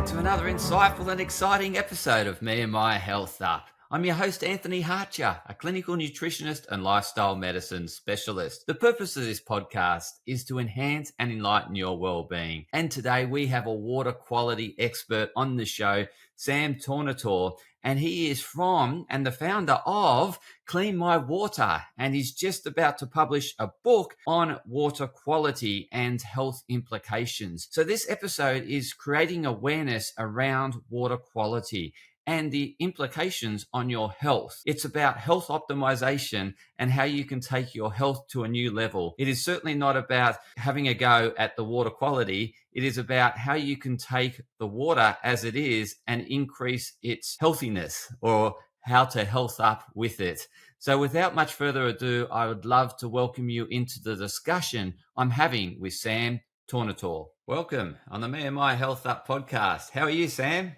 back to another insightful and exciting episode of Me and My Health Up. I'm your host, Anthony Hartcher, a clinical nutritionist and lifestyle medicine specialist. The purpose of this podcast is to enhance and enlighten your well-being. And today we have a water quality expert on the show, Sam Tornatore, and he is from and the founder of Clean My Water, and he's just about to publish a book on water quality and health implications. So this episode is creating awareness around water quality and the implications on your health. It's about health optimization and how you can take your health to a new level. It is certainly not about having a go at the water quality. It is about how you can take the water as it is and increase its healthiness, or how to health up with it. So without much further ado, I would love to welcome you into the discussion I'm having with Sam Tornatore. Welcome on the Me and My Health Up podcast. How are you, Sam?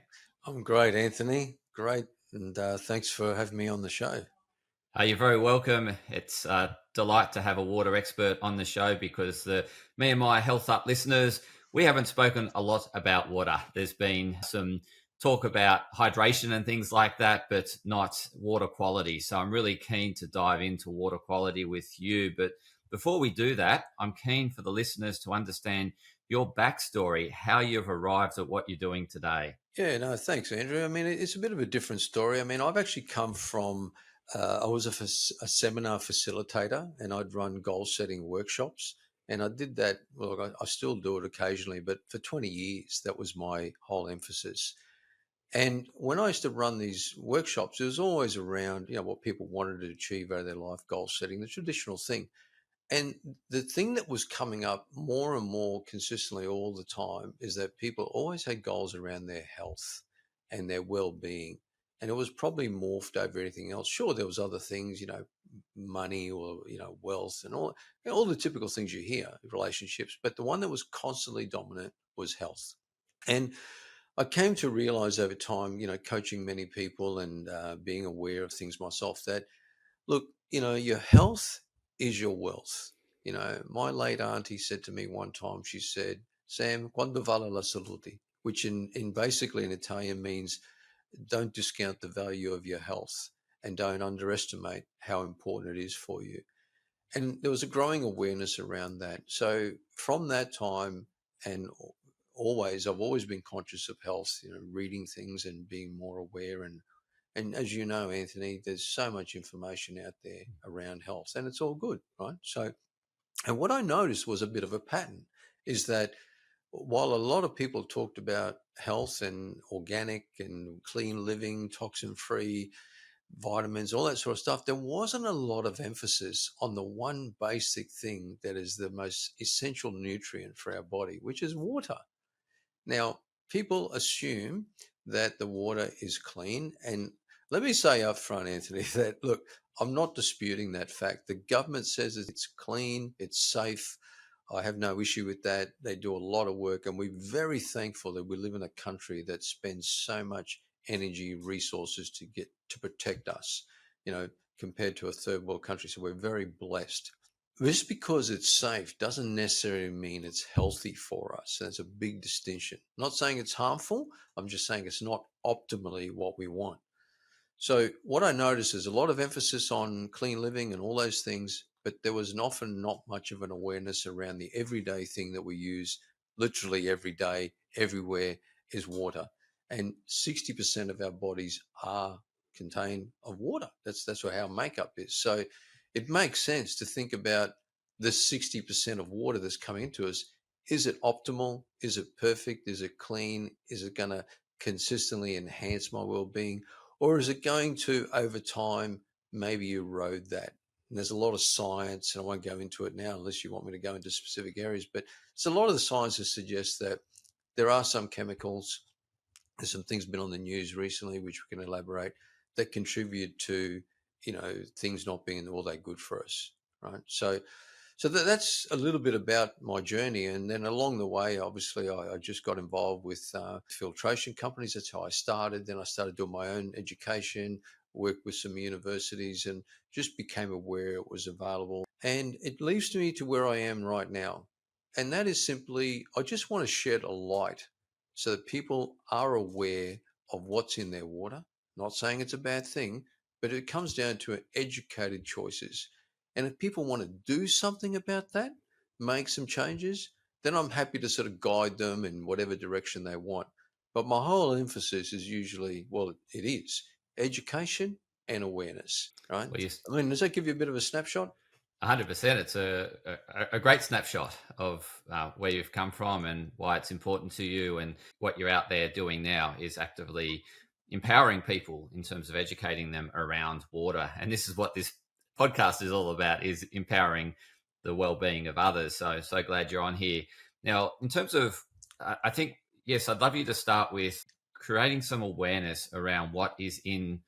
I'm great, Anthony. Great. And thanks for having me on the show. You're very welcome. It's a delight to have a water expert on the show, because the Me and My Health Up listeners, we haven't spoken a lot about water. There's been some talk about hydration and things like that, but not water quality. So I'm really keen to dive into water quality with you. But before we do that, I'm keen for the listeners to understand your backstory, how you've arrived at what you're doing today. Yeah, no, thanks, Andrew. I mean, it's a bit of a different story. I mean, I've actually come from, I was a seminar facilitator, and I'd run goal setting workshops. And I did that, well, I still do it occasionally, but for 20 years, that was my whole emphasis. And when I used to run these workshops, it was always around, what people wanted to achieve out of their life, goal setting, the traditional thing. And the thing that was coming up more and more consistently all the time is that people always had goals around their health and their well-being. And it was probably morphed over anything else. Sure, there was other things, money or, wealth and all the typical things you hear, relationships. But the one that was constantly dominant was health. And I came to realize over time, coaching many people and being aware of things myself, that look, your health is your wealth. My late auntie said to me one time, she said, Sam, quando vale la salute, which in basically in Italian means don't discount the value of your health and don't underestimate how important it is for you. And there was a growing awareness around that. So from that time, and I've always been conscious of health, reading things and being more aware. And as you know, Anthony, there's so much information out there around health, and it's all good, right? So, and what I noticed was a bit of a pattern, is that while a lot of people talked about health and organic and clean living, toxin free, vitamins, all that sort of stuff, there wasn't a lot of emphasis on the one basic thing that is the most essential nutrient for our body, which is water. Now, people assume that the water is clean. And let me say up front, Anthony, that look, I'm not disputing that fact. The government says that it's clean, it's safe. I have no issue with that. They do a lot of work, and we're very thankful that we live in a country that spends so much energy, resources to protect us, compared to a third world country. So we're very blessed. Just because it's safe doesn't necessarily mean it's healthy for us. That's a big distinction. I'm not saying it's harmful. I'm just saying it's not optimally what we want. So what I noticed is a lot of emphasis on clean living and all those things, but there was often not much of an awareness around the everyday thing that we use literally every day, everywhere, is water. And 60% of our bodies are contained of water. That's what our makeup is. So it makes sense to think about this 60% of water that's coming into us. Is it optimal? Is it perfect? Is it clean? Is it going to consistently enhance my well-being? Or is it going to, over time, maybe erode that? And there's a lot of science, and I won't go into it now unless you want me to go into specific areas, but it's a lot of the science that suggests that there are some chemicals, there's some things been on the news recently, which we can elaborate, that contribute to, things not being all that good for us, right? So that's a little bit about my journey. And then along the way, obviously, I just got involved with filtration companies. That's how I started. Then I started doing my own education, worked with some universities, and just became aware it was available. And it leads me to where I am right now. And that is simply, I just want to shed a light so that people are aware of what's in their water. Not saying it's a bad thing, but it comes down to educated choices. And if people want to do something about that, make some changes, then I'm happy to sort of guide them in whatever direction they want. But my whole emphasis is usually, well, it is education and awareness, right? Well, you I mean, does that give you a bit of a snapshot? 100%. It's a great snapshot of where you've come from and why it's important to you, and what you're out there doing now is actively empowering people in terms of educating them around water. And this is what this podcast is all about: is empowering the well-being of others. So glad you're on here. Now, in terms of, I think, yes, I'd love you to start with creating some awareness around what is in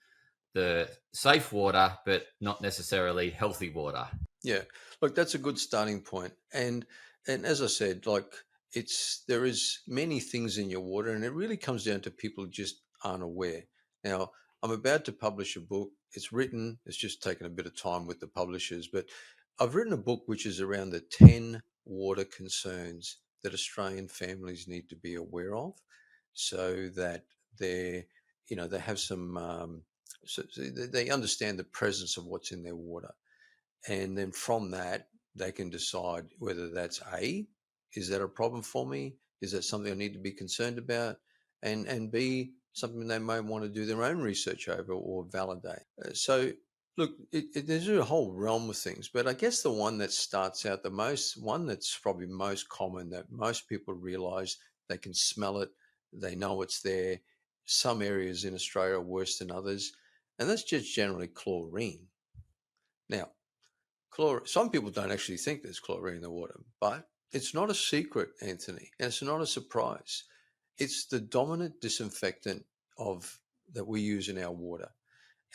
the safe water, but not necessarily healthy water. Yeah, look, that's a good starting point. And as I said, like there is many things in your water, and it really comes down to people who just aren't aware. Now, I'm about to publish a book. It's written. It's just taken a bit of time with the publishers, but I've written a book which is around the 10 water concerns that Australian families need to be aware of, so that they, they have some, so they understand the presence of what's in their water. And then from that, they can decide whether that's is that a problem for me? Is that something I need to be concerned about? And B, something they may want to do their own research over or validate. So, look, there's a whole realm of things, but I guess the one that starts out the most, one that's probably most common that most people realize, they can smell it, they know it's there. Some areas in Australia are worse than others, and that's just generally chlorine. Now, some people don't actually think there's chlorine in the water, but it's not a secret, Anthony, and it's not a surprise. It's the dominant disinfectant of that we use in our water,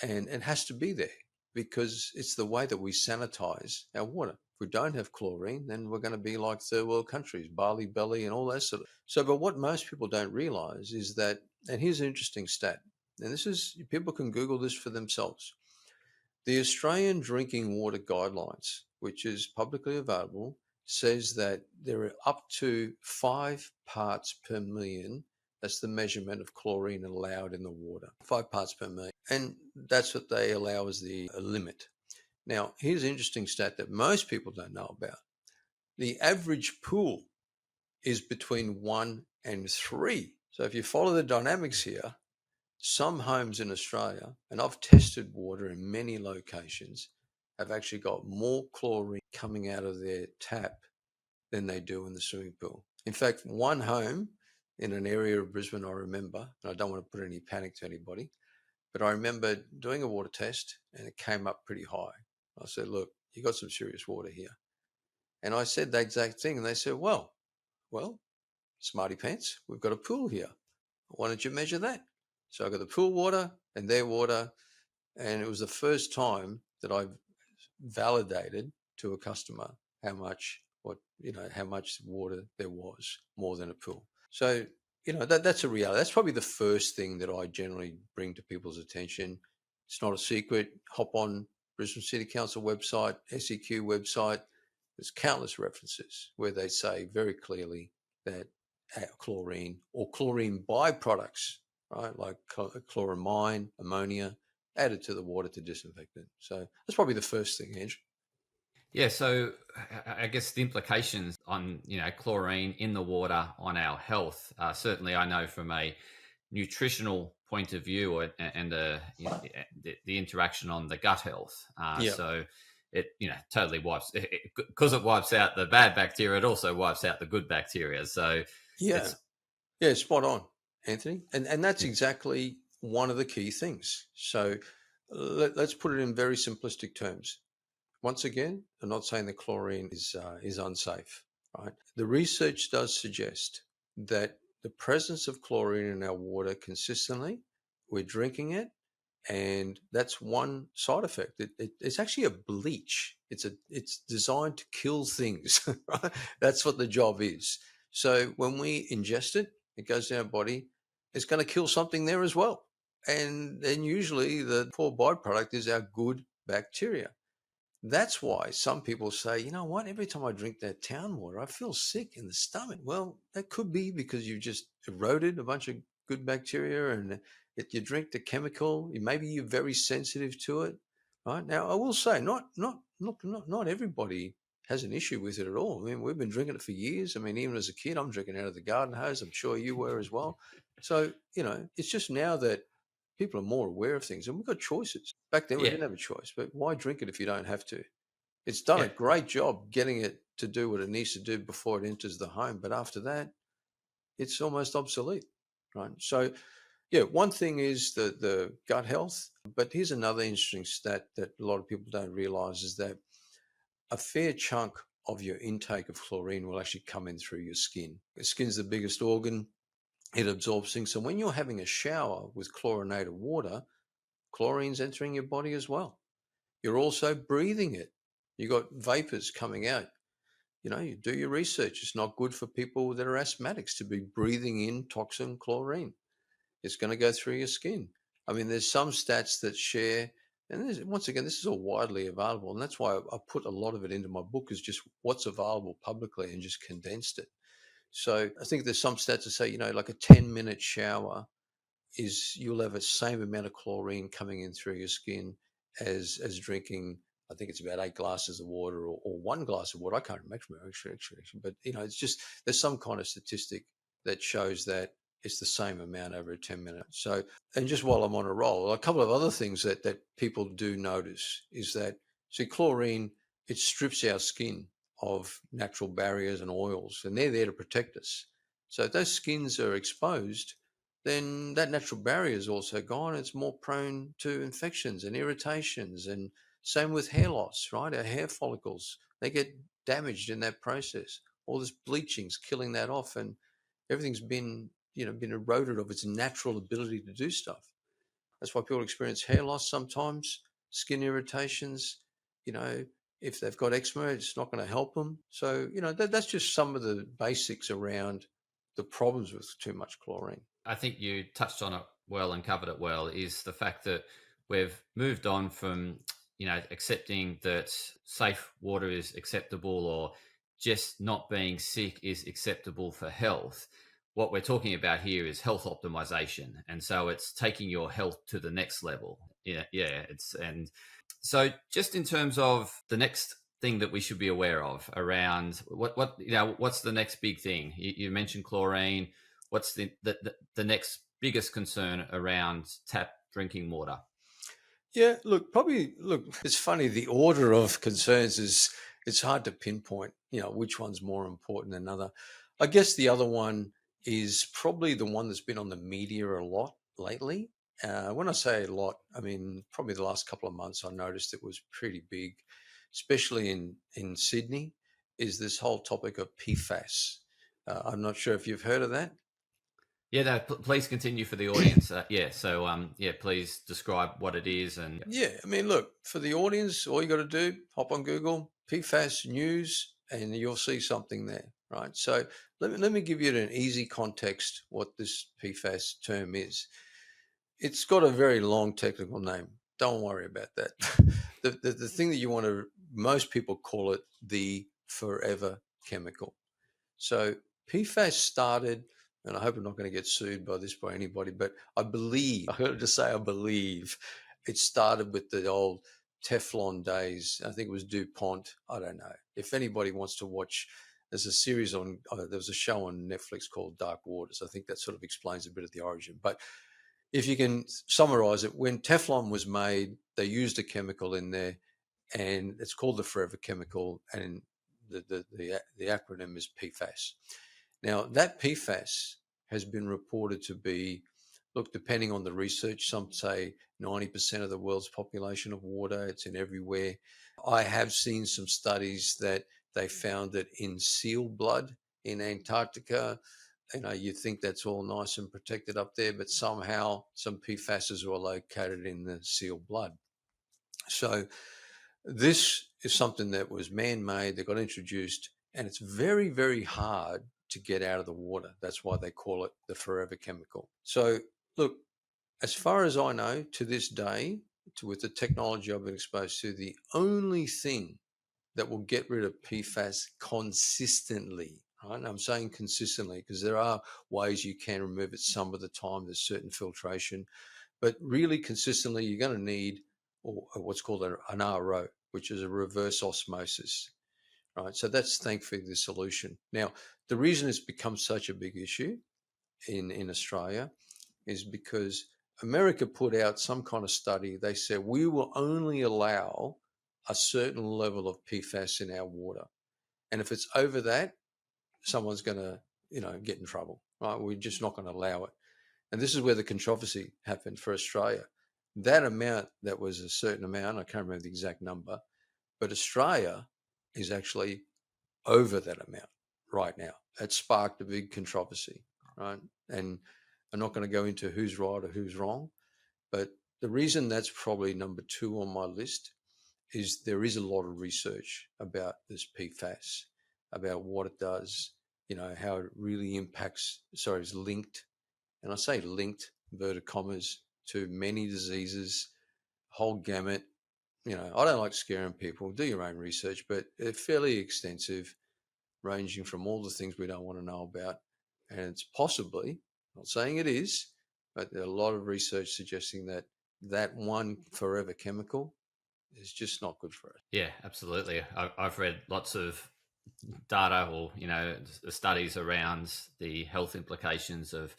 and it has to be there because it's the way that we sanitize our water. If we don't have chlorine, then we're going to be like third world countries, barley belly and all that sort of. So, but what most people don't realize is that, and here's an interesting stat, and this is, people can Google this for themselves. The Australian Drinking Water Guidelines, which is publicly available, says that there are up to 5 parts per million. That's the measurement of chlorine allowed in the water, 5 parts per million. And that's what they allow as the limit. Now, here's an interesting stat that most people don't know about. The average pool is between 1 and 3. So if you follow the dynamics here, some homes in Australia, and I've tested water in many locations, have actually got more chlorine coming out of their tap than they do in the swimming pool. In fact, one home in an area of Brisbane, I remember, and I don't want to put any panic to anybody, but I remember doing a water test and it came up pretty high. I said, look, you got some serious water here. And I said the exact thing. And they said, well, smarty pants, we've got a pool here. Why don't you measure that? So I got the pool water and their water, and it was the first time that I validated to a customer how much water there was more than a pool. So that's a reality. That's probably the first thing that I generally bring to people's attention. It's not a secret. Hop on Brisbane City Council website, SEQ website. There's countless references where they say very clearly that chlorine or chlorine byproducts, right, like chloramine, ammonia, added to the water to disinfect it. So that's probably the first thing, Andrew. Yeah, so I guess the implications on chlorine in the water on our health. Certainly, I know from a nutritional point of view, and the interaction on the gut health. Yeah. So it totally wipes, because it wipes out the bad bacteria. It also wipes out the good bacteria. So Yeah. it's Yeah, spot on, Anthony. And that's exactly one of the key things. So let's put it in very simplistic terms. Once again, I'm not saying that chlorine is unsafe, right? The research does suggest that the presence of chlorine in our water consistently, we're drinking it, and that's one side effect. It's actually a bleach. It's designed to kill things, right? That's what the job is. So when we ingest it, it goes in our body. It's going to kill something there as well. And then usually the poor byproduct is our good bacteria. That's why some people say, you know what, every time I drink that town water, I feel sick in the stomach. Well, that could be because you've just eroded a bunch of good bacteria and you drink the chemical. Maybe you're very sensitive to it, right? Now, I will say, not everybody has an issue with it at all. I mean, we've been drinking it for years. I mean, even as a kid, I'm drinking out of the garden hose. I'm sure you were as well. So, it's just now that people are more aware of things and we've got choices. Back then, we Yeah, didn't have a choice, but why drink it if you don't have to? It's done a yeah, great job getting it to do what it needs to do before it enters the home. But after that, it's almost obsolete, right? So, yeah, one thing is the gut health. But here's another interesting stat that a lot of people don't realize is that a fair chunk of your intake of chlorine will actually come in through your skin. The skin's the biggest organ. It absorbs things. So when you're having a shower with chlorinated water, chlorine's entering your body as well. You're also breathing it. You got vapors coming out. You do your research. It's not good for people that are asthmatics to be breathing in toxin chlorine. It's going to go through your skin. I mean, there's some stats that share, and once again, this is all widely available, and that's why I put a lot of it into my book is just what's available publicly and just condensed it. So I think there's some stats that say, like a 10-minute shower you'll have the same amount of chlorine coming in through your skin as drinking. I think it's about 8 glasses of water or 1 glass of water. I can't remember actually, but it's just there's some kind of statistic that shows that it's the same amount over 10 minutes. So, and just while I'm on a roll, a couple of other things that people do notice is that see chlorine it strips our skin of natural barriers and oils, and they're there to protect us. So if those skins are exposed, then that natural barrier is also gone. It's more prone to infections and irritations. And same with hair loss, right? Our hair follicles, they get damaged in that process. All this bleaching's killing that off and everything's been eroded of its natural ability to do stuff. That's why people experience hair loss sometimes, skin irritations, you know, if they've got eczema, it's not going to help them. So, that's just some of the basics around the problems with too much chlorine. I think you touched on it well and covered it well. Is the fact that we've moved on from accepting that safe water is acceptable or just not being sick is acceptable for health. What we're talking about here is health optimization, and so it's taking your health to the next level. Yeah. It's and so just in terms of the next thing that we should be aware of around what's the next big thing? You mentioned chlorine. What's the next biggest concern around tap drinking water? Yeah, look, it's funny. The order of concerns it's hard to pinpoint, which one's more important than another. I guess the other one is probably the one that's been on the media a lot lately. When I say a lot, I mean probably the last couple of months I noticed it was pretty big, especially in Sydney, is this whole topic of PFAS. I'm not sure if you've heard of that. Yeah, no, please continue for the audience. Please describe what it is and Yeah, I mean, look, for the audience, all you got to do, hop on Google, PFAS news, and you'll see something there, right? So let me give you an easy context what this PFAS term is. It's got a very long technical name. Don't worry about that. The thing that you want to, most people call it the forever chemical. So PFAS started, and I hope I'm not going to get sued by anybody, but I heard to say I believe it started with the old Teflon days. I think it was DuPont. I don't know. If anybody wants to watch, there's a series there was a show on Netflix called Dark Waters. I think that sort of explains a bit of the origin. But if you can summarize it, when Teflon was made, they used a chemical in there and it's called the forever chemical. And the acronym is PFAS. Now, that PFAS has been reported to be, look, depending on the research, some say 90% of the world's population of water, it's in everywhere. I have seen some studies that they found that in seal blood in Antarctica, you think that's all nice and protected up there, but somehow some PFASs were located in the seal blood. So this is something that was man-made, that got introduced, and it's very, very hard to get out of the water. That's why they call it the forever chemical. So look, as far as I know, to this day, with the technology I've been exposed to, the only thing that will get rid of PFAS consistently, right? And I'm saying consistently because there are ways you can remove it some of the time. There's certain filtration, but really consistently, you're going to need what's called an RO, which is a reverse osmosis, right? So that's thankfully the solution. Now, the reason it's become such a big issue in Australia is because America put out some kind of study. They said we will only allow a certain level of PFAS in our water, and if it's over that, someone's going to get in trouble. Right? We're just not going to allow it. And this is where the controversy happened for Australia. That amount, that was a certain amount, I can't remember the exact number, but Australia is actually over that amount right now. It sparked a big controversy, right? And I'm not going to go into who's right or who's wrong, but the reason that's probably number 2 on my list is there is a lot of research about this PFAS, about what it does, how it really impacts, is linked, and I say linked, inverted commas, to many diseases, whole gamut. I don't like scaring people. Do your own research, but they're fairly extensive, ranging from all the things we don't want to know about. And it's possibly, not saying it is, but there are a lot of research suggesting that that one forever chemical is just not good for us. Yeah, absolutely. I've read lots of data or studies around the health implications of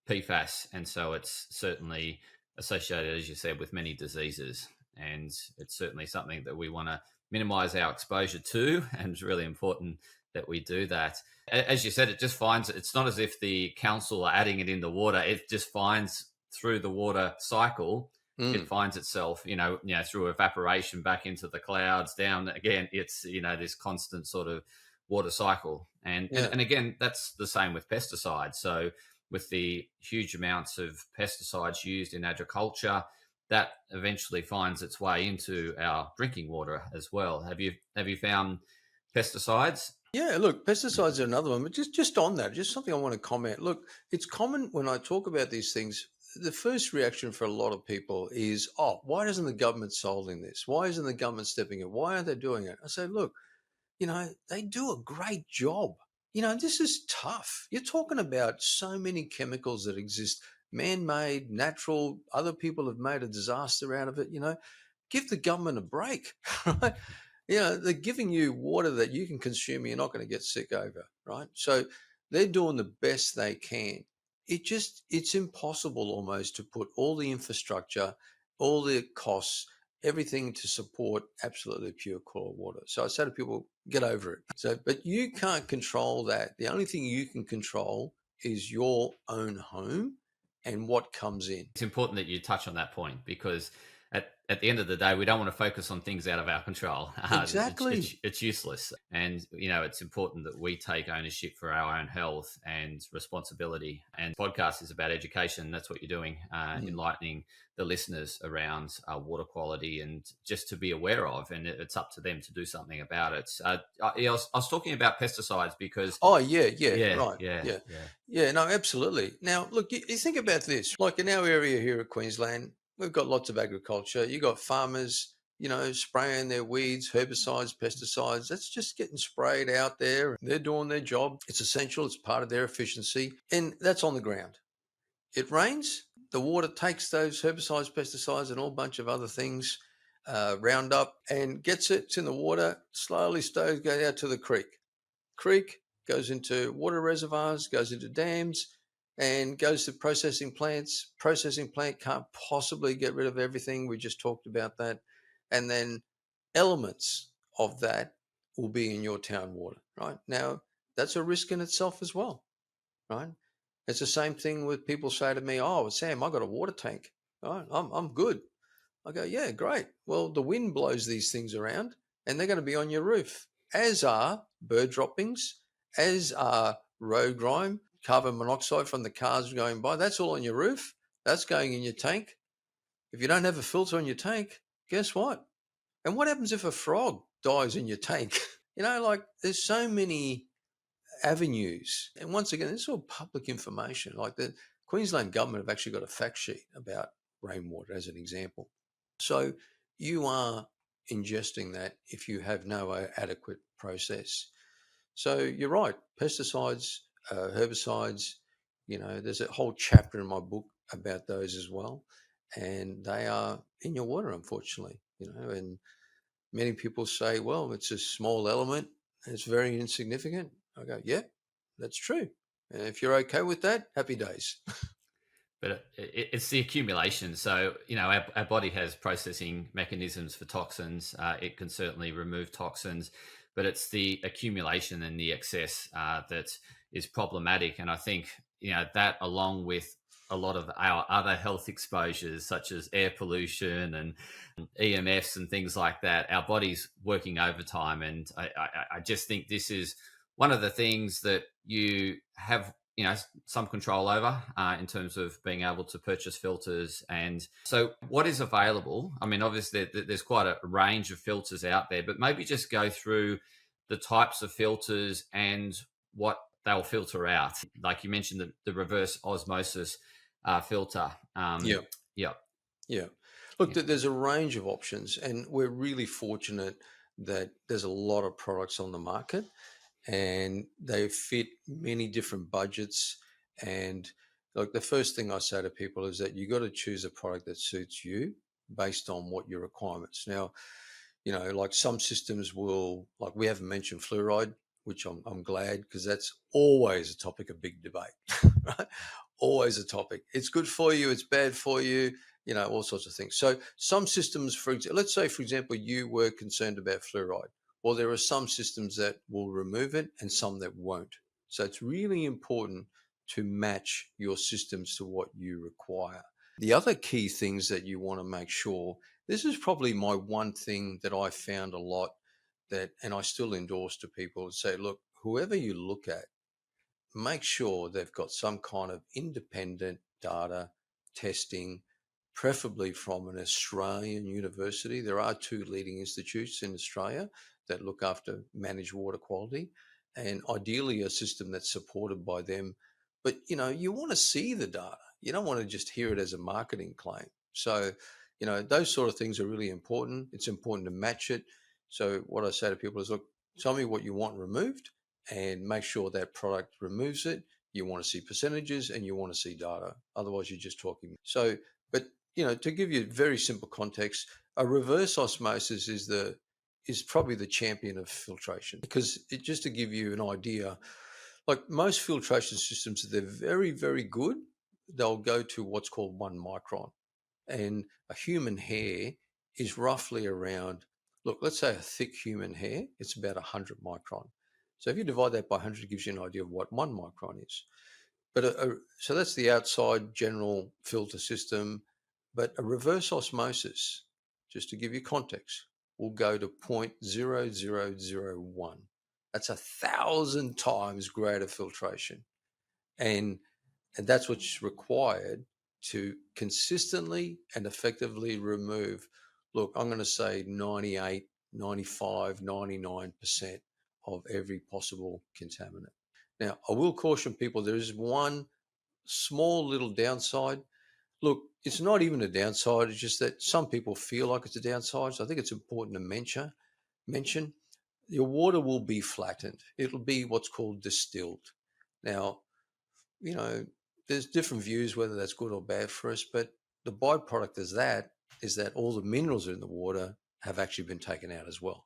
PFAS, and so it's certainly associated, as you said, with many diseases, and it's certainly something that we want to minimize our exposure to, and it's really important that we do that. As you said, it just finds, it's not as if the council are adding it in the water, it just finds through the water cycle. It finds itself, through evaporation back into the clouds, down again. It's this constant sort of water cycle, and again, that's the same with pesticides. So with the huge amounts of pesticides used in agriculture, that eventually finds its way into our drinking water as well. Have you found pesticides? Yeah, look, pesticides are another one, but just on that, just something I want to comment. Look, it's common when I talk about these things. The first reaction for a lot of people is, "Oh, why isn't the government solving this? Why isn't the government stepping in? Why aren't they doing it?" I say, look, they do a great job. This is tough. You're talking about so many chemicals that exist, man-made, natural. Other people have made a disaster out of it. Give the government a break, right? They're giving you water that you can consume. You're not going to get sick over, right? So they're doing the best they can. It's impossible almost to put all the infrastructure, all the costs, everything to support absolutely pure core water. So I say to people, get over it. But you can't control that. The only thing you can control is your own home and what comes in. It's important that you touch on that point, because at the end of the day, we don't want to focus on things out of our control. Exactly. It's useless. And, it's important that we take ownership for our own health and responsibility. And podcast is about education. That's what you're doing, enlightening the listeners around water quality and just to be aware of. And it's up to them to do something about it. I was talking about pesticides because... Oh, yeah, right. Yeah, no, absolutely. Now, look, you think about this. Like in our area here at Queensland, we've got lots of agriculture. You got farmers, spraying their weeds, herbicides, pesticides. That's just getting sprayed out there. They're doing their job. It's essential. It's part of their efficiency. And that's on the ground. It rains. The water takes those herbicides, pesticides, and a whole bunch of other things, Roundup, and gets it. It's in the water. Slowly goes out to the creek goes into water reservoirs, goes into dams, and goes to processing plants. Processing plant can't possibly get rid of everything. We just talked about that. And then elements of that will be in your town water, right? Now, that's a risk in itself as well, right? It's the same thing with people say to me, "Oh, Sam, I got a water tank. Right? I'm good." I go, "Yeah, great. Well, the wind blows these things around and they're going to be on your roof, as are bird droppings, as are road grime, carbon monoxide from the cars going by. That's all on your roof. That's going in your tank. If you don't have a filter on your tank, guess what? And what happens if a frog dies in your tank?" There's so many avenues. And once again, this is all public information. Like the Queensland government have actually got a fact sheet about rainwater as an example. So you are ingesting that if you have no adequate process. So you're right. Pesticides, herbicides, there's a whole chapter in my book about those as well. And they are in your water, unfortunately, and many people say, well, it's a small element. It's very insignificant. I go, yeah, that's true. And if you're okay with that, happy days. But it's the accumulation. So, our body has processing mechanisms for toxins. It can certainly remove toxins, but it's the accumulation and the excess that is problematic. And I think, that along with a lot of our other health exposures, such as air pollution and EMFs and things like that, our body's working overtime. And I just think this is one of the things that you have some control over in terms of being able to purchase filters. And so what is available, I mean, obviously there's quite a range of filters out there, but maybe just go through the types of filters and what they'll filter out. Like you mentioned, the reverse osmosis filter. Yeah. Yeah. Yeah. Look, Yeah. there's a range of options, and we're really fortunate that there's a lot of products on the market and they fit many different budgets. And like the first thing I say to people is that you got to choose a product that suits you based on what your requirements. Now, like some systems will, like we haven't mentioned fluoride, which I'm glad, because that's always a topic of big debate, right? Always a topic. It's good for you, it's bad for you, all sorts of things. So some systems, let's say, for example, you were concerned about fluoride. Well, there are some systems that will remove it and some that won't. So it's really important to match your systems to what you require. The other key things that you want to make sure, this is probably my one thing that I found a lot and I still endorse to people, say, look, whoever you look at, make sure they've got some kind of independent data testing, preferably from an Australian university. There are two leading institutes in Australia that look after managed water quality, and ideally a system that's supported by them. But you want to see the data. You don't want to just hear it as a marketing claim. So, those sort of things are really important. It's important to match it. So what I say to people is, look, tell me what you want removed and make sure that product removes it. You want to see percentages and you want to see data. Otherwise, you're just talking. So, but to give you very simple context, a reverse osmosis is probably the champion of filtration, because just to give you an idea, like most filtration systems, they're very, very good. They'll go to what's called 1 micron, and a human hair is roughly around, look, let's say a thick human hair, it's about 100 micron. So if you divide that by 100, it gives you an idea of what 1 micron is. But so that's the outside general filter system. But a reverse osmosis, just to give you context, will go to 0.0001. That's 1,000 times greater filtration. And that's what's required to consistently and effectively remove, look, I'm going to say 98, 95, 99% of every possible contaminant. Now, I will caution people, there is one small little downside. Look, it's not even a downside. It's just that some people feel like it's a downside. So I think it's important to mention your water will be flattened. It'll be what's called distilled. Now, there's different views whether that's good or bad for us, but the byproduct is that all the minerals in the water have actually been taken out as well.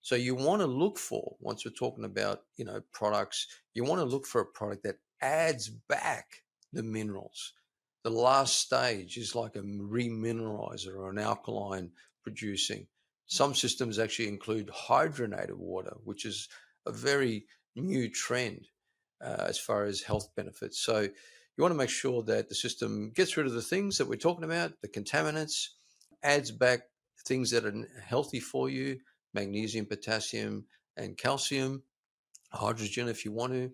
So you want to look for, once we're talking about, products, you want to look for a product that adds back the minerals. The last stage is like a remineralizer or an alkaline producing. Some systems actually include hydrogenated water, which is a very new trend as far as health benefits. So you want to make sure that the system gets rid of the things that we're talking about, the contaminants, adds back things that are healthy for you, magnesium, potassium, and calcium, hydrogen if you want to.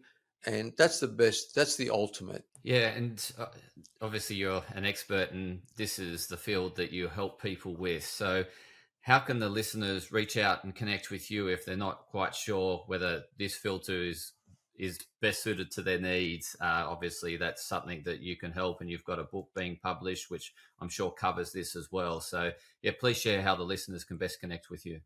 And that's the best, that's the ultimate. Yeah, and obviously you're an expert, and this is the field that you help people with. So, how can the listeners reach out and connect with you if they're not quite sure whether this filter is is best suited to their needs. Obviously, that's something that you can help, and you've got a book being published, which I'm sure covers this as well. So, yeah, please share how the listeners can best connect with you.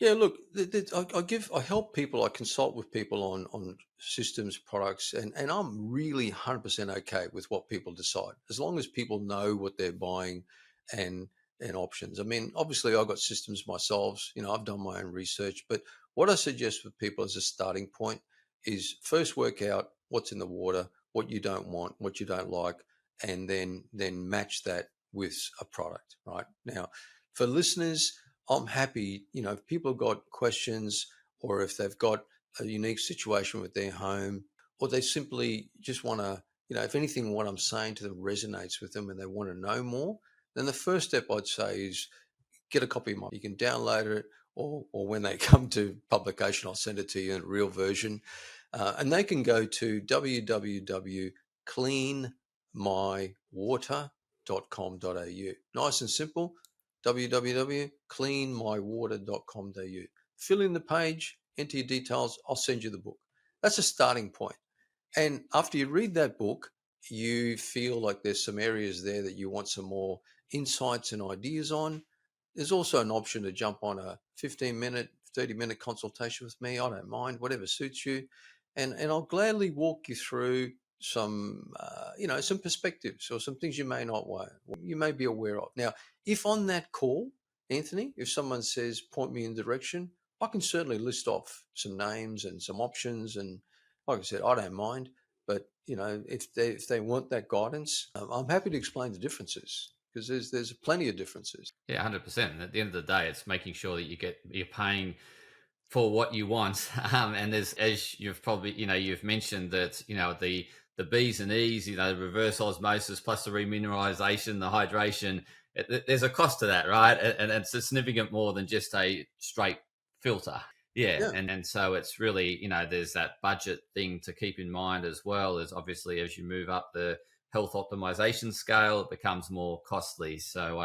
Yeah, look, I help people, I consult with people on systems, products, and I'm really 100% okay with what people decide, as long as people know what they're buying and options. I mean, obviously, I've got systems myself. I've done my own research, but what I suggest for people as a starting point is first work out what's in the water, what you don't want, what you don't like, and then match that with a product. Right now, for listeners, I'm happy, if people have got questions, or if they've got a unique situation with their home, or they simply just want to, if anything, what I'm saying to them resonates with them and they want to know more, then the first step I'd say is get a copy of mine. You can download it, or when they come to publication, I'll send it to you in a real version. And they can go to www.cleanmywater.com.au. Nice and simple. www.cleanmywater.com.au. Fill in the page, enter your details, I'll send you the book. That's a starting point. And after you read that book, you feel like there's some areas there that you want some more insights and ideas on. There's also an option to jump on a 15-minute, 30-minute consultation with me. I don't mind, whatever suits you. And I'll gladly walk you through some, some perspectives or some things you may be aware of. Now, if on that call, Anthony, if someone says, point me in direction, I can certainly list off some names and some options. And like I said, I don't mind. But, if they want that guidance, I'm happy to explain the differences, because there's plenty of differences. Yeah, 100%. At the end of the day, it's making sure that you're paying for what you want. And there's, as you've probably, you've mentioned that, the B's and E's, the reverse osmosis plus the remineralization, the hydration, there's a cost to that, right? And it's a significant more than just a straight filter. Yeah. And so it's really, there's that budget thing to keep in mind, as well as obviously as you move up the health optimization scale, it becomes more costly. So,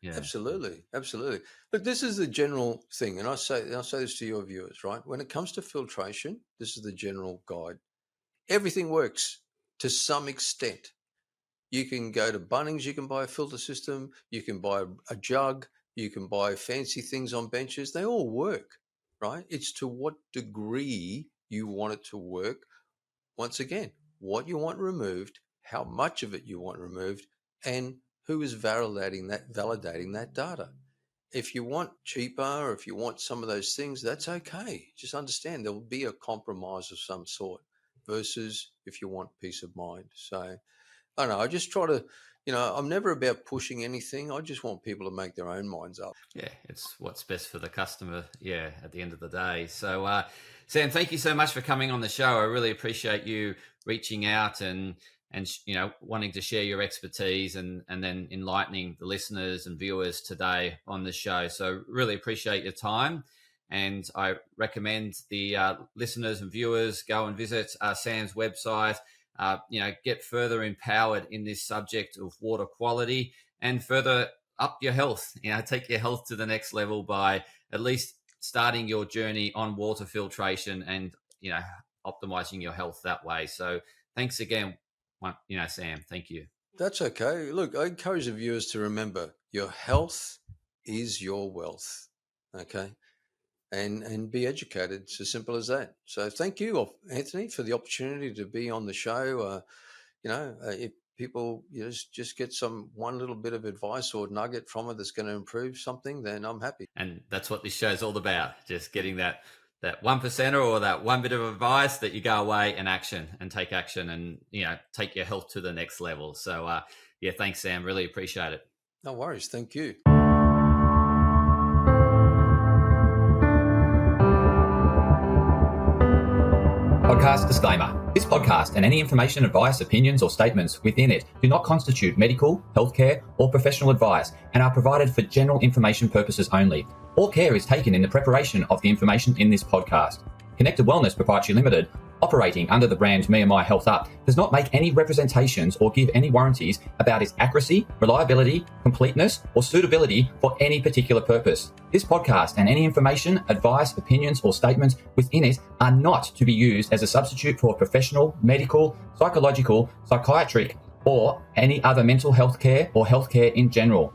absolutely. Look, this is the general thing. And I'll say this to your viewers, right? When it comes to filtration, this is the general guide. Everything works to some extent. You can go to Bunnings, you can buy a filter system, you can buy a jug, you can buy fancy things on benches. They all work, right? It's to what degree you want it to work. Once again, what you want removed, how much of it you want removed, and who is validating that data. If you want cheaper, or if you want some of those things, that's okay. Just understand there will be a compromise of some sort, versus if you want peace of mind. So I don't know. I just try to, I'm never about pushing anything. I just want people to make their own minds up. Yeah, it's what's best for the customer. Yeah, at the end of the day. So, Sam, thank you so much for coming on the show. I really appreciate you reaching out and wanting to share your expertise and then enlightening the listeners and viewers today on the show. So really appreciate your time. And I recommend the listeners and viewers go and visit Sam's website, get further empowered in this subject of water quality and further up your health. Take your health to the next level by at least starting your journey on water filtration and, optimizing your health that way. So thanks again, Sam. Thank you. That's okay. Look, I encourage the viewers to remember your health is your wealth. Okay. And be educated. It's as simple as that. So thank you, Anthony, for the opportunity to be on the show. If people just get one little bit of advice or nugget from it that's going to improve something, then I'm happy. And that's what this show's all about. Just getting that 1%er or that one bit of advice that you go away and take action and, take your health to the next level. So, thanks, Sam. Really appreciate it. No worries. Thank you. Podcast disclaimer. This podcast and any information, advice, opinions, or statements within it do not constitute medical, healthcare, or professional advice and are provided for general information purposes only. All care is taken in the preparation of the information in this podcast. Connected Wellness Proprietary Limited operating under the brand me&my Health Up, does not make any representations or give any warranties about its accuracy, reliability, completeness, or suitability for any particular purpose. This podcast and any information, advice, opinions, or statements within it are not to be used as a substitute for professional, medical, psychological, psychiatric, or any other mental health care or healthcare in general.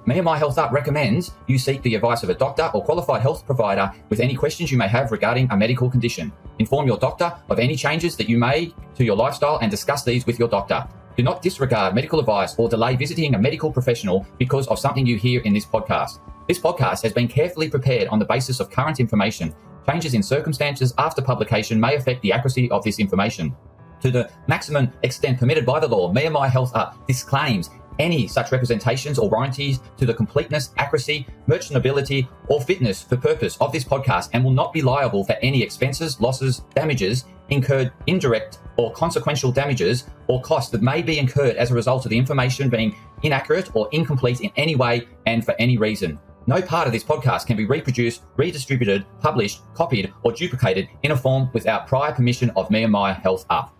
me&my Health Up recommends you seek the advice of a doctor or qualified health provider with any questions you may have regarding a medical condition. Inform your doctor of any changes that you may to your lifestyle and discuss these with your doctor. Do not disregard medical advice or delay visiting a medical professional because of something you hear in this podcast. This podcast has been carefully prepared on the basis of current information. Changes in circumstances after publication may affect the accuracy of this information. To the maximum extent permitted by the law, me&my Health Up disclaims any such representations or warranties to the completeness, accuracy, merchantability, or fitness for purpose of this podcast and will not be liable for any expenses, losses, damages incurred, indirect or consequential damages or costs that may be incurred as a result of the information being inaccurate or incomplete in any way and for any reason. No part of this podcast can be reproduced, redistributed, published, copied, or duplicated in a form without prior permission of me&my Health Up.